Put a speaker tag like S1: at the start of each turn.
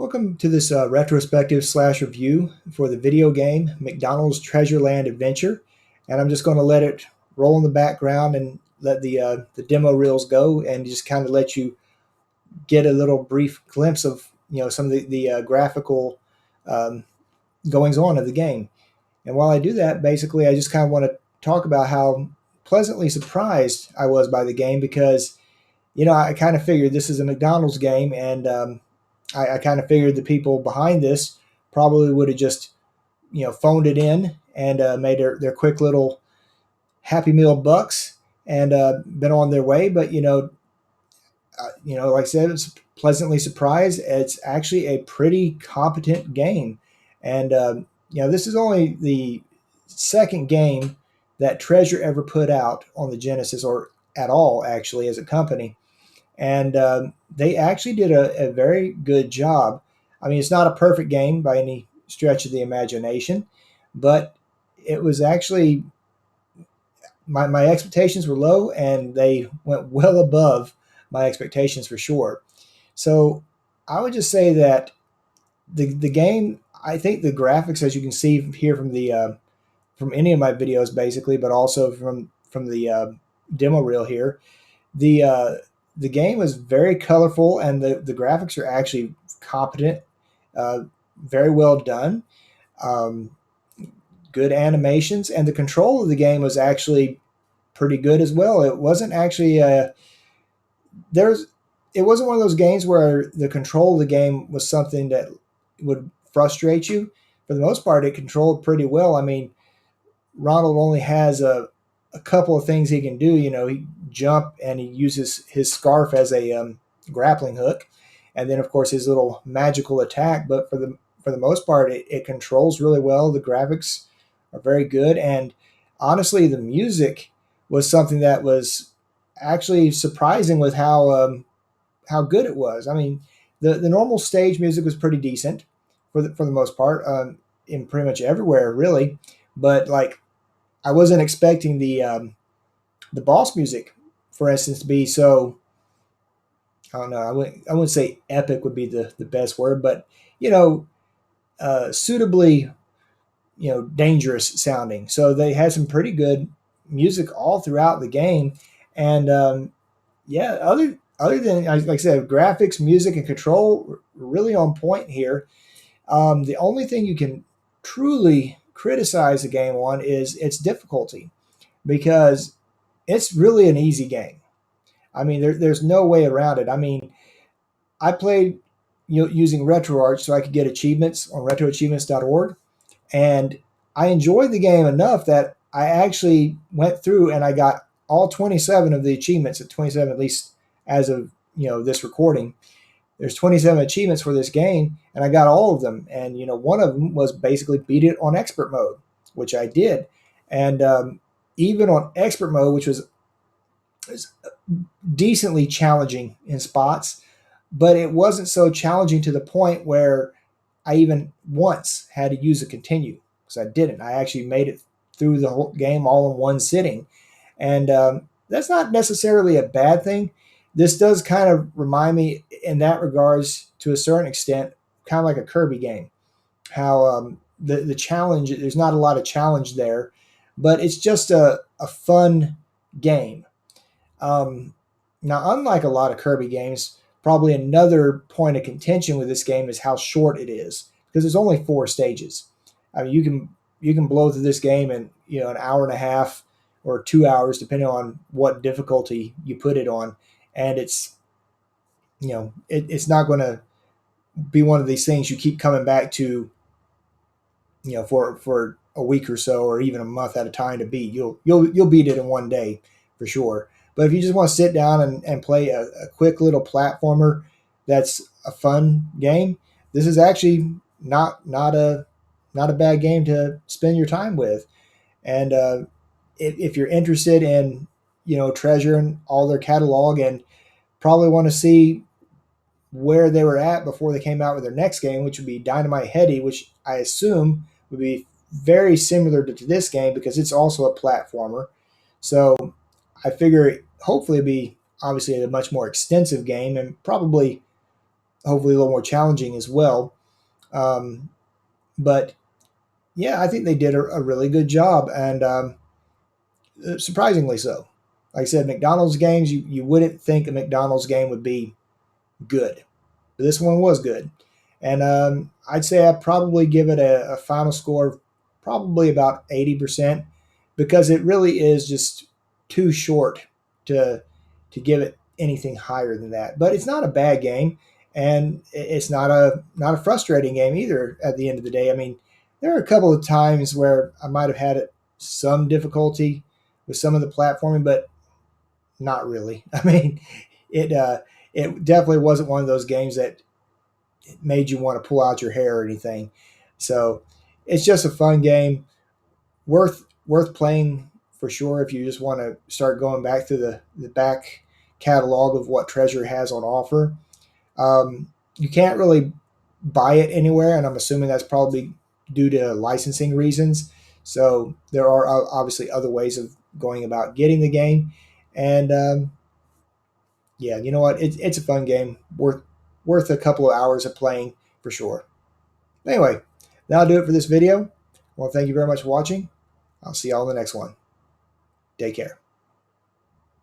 S1: Welcome to this retrospective slash review for the video game McDonald's Treasureland Adventure, and I'm just going to let it roll in the background and let the demo reels go, and just kind of let you get a little brief glimpse of some of the graphical um, goings on of the game. And while I do that, basically, I just kind of want to talk about how pleasantly surprised I was by the game because I kind of figured this is a McDonald's game, and I kind of figured the people behind this probably would have just phoned it in and made their quick little Happy Meal bucks and been on their way. But like I said, it's pleasantly surprised. It's actually a pretty competent game, and this is only the second game that Treasure ever put out on the Genesis, or at all actually as a company. And they actually did a very good job. I mean, it's not a perfect game by any stretch of the imagination, but it was actually my expectations were low, and they went well above my expectations for sure. So I would just say that the game, I think the graphics, as you can see here from the from any of my videos, basically, but also from the demo reel here, the uh, the game is very colorful, and the graphics are actually competent, very well done, um, good animations, and the control of the game was actually pretty good as well. It wasn't actually there's it wasn't one of those games where the control of the game was something that would frustrate you. For the most part, it controlled pretty well. I mean, Ronald only has a couple of things he can do. He jump, and he uses his scarf as a grappling hook, and then of course his little magical attack. But for the most part, it controls really well. The graphics are very good, and honestly, the music was something that was actually surprising with how good it was. I mean, the normal stage music was pretty decent for the most part, in pretty much everywhere really, but like I wasn't expecting the boss music, for instance, to be so. I don't know. I wouldn't say epic would be the best word, but you know, suitably dangerous sounding. So they had some pretty good music all throughout the game, and yeah, other than like I said, graphics, music, and control were really on point here. The only thing you can truly criticize the game on is its difficulty, because it's really an easy game. I mean, there's no way around it. I mean, I played using RetroArch so I could get achievements on retroachievements.org, and I enjoyed the game enough that I actually went through and I got all 27 of the achievements, at 27 at least as of this recording. There's 27 achievements for this game, and I got all of them. And one of them was basically beat it on expert mode, which I did. And even on expert mode, which was decently challenging in spots, but it wasn't so challenging to the point where I even once had to use a continue, because I didn't. I actually made it through the whole game all in one sitting. And that's not necessarily a bad thing. This does kind of remind me in that regards, to a certain extent, kind of like a Kirby game. How the challenge, there's not a lot of challenge there, but it's just a fun game. Now, unlike a lot of Kirby games, probably another point of contention with this game is how short it is, because there's only 4 stages. I mean, you can blow through this game in an hour and a half or 2 hours, depending on what difficulty you put it on, and it's not going to be one of these things you keep coming back to, for a week or so, or even a month at a time to beat. You'll beat it in one day for sure. But if you just want to sit down and play a quick little platformer that's a fun game, this is actually not a bad game to spend your time with. And if you're interested in Treasure and all their catalog, and probably want to see where they were at before they came out with their next game, which would be Dynamite Heady, which I assume would be very similar to this game because it's also a platformer. So I figure hopefully it'd be obviously a much more extensive game, and probably hopefully a little more challenging as well. Um, but yeah, I think they did a really good job, and surprisingly so. Like I said, McDonald's games, you wouldn't think a McDonald's game would be good. But this one was good. And I'd say I'd probably give it a final score of probably about 80% because it really is just too short to give it anything higher than that. But it's not a bad game, and it's not a frustrating game either at the end of the day. I mean, there are a couple of times where I might have had some difficulty with some of the platforming, but not really. I mean, it definitely wasn't one of those games that made you want to pull out your hair or anything. So it's just a fun game, worth playing for sure if you just want to start going back through the back catalog of what Treasure has on offer. You can't really buy it anywhere, and I'm assuming that's probably due to licensing reasons. So there are obviously other ways of going about getting the game, and yeah, you know what? It's a fun game, worth a couple of hours of playing for sure. Anyway, that'll do it for this video. Well, thank you very much for watching. I'll see y'all in the next one. Take care.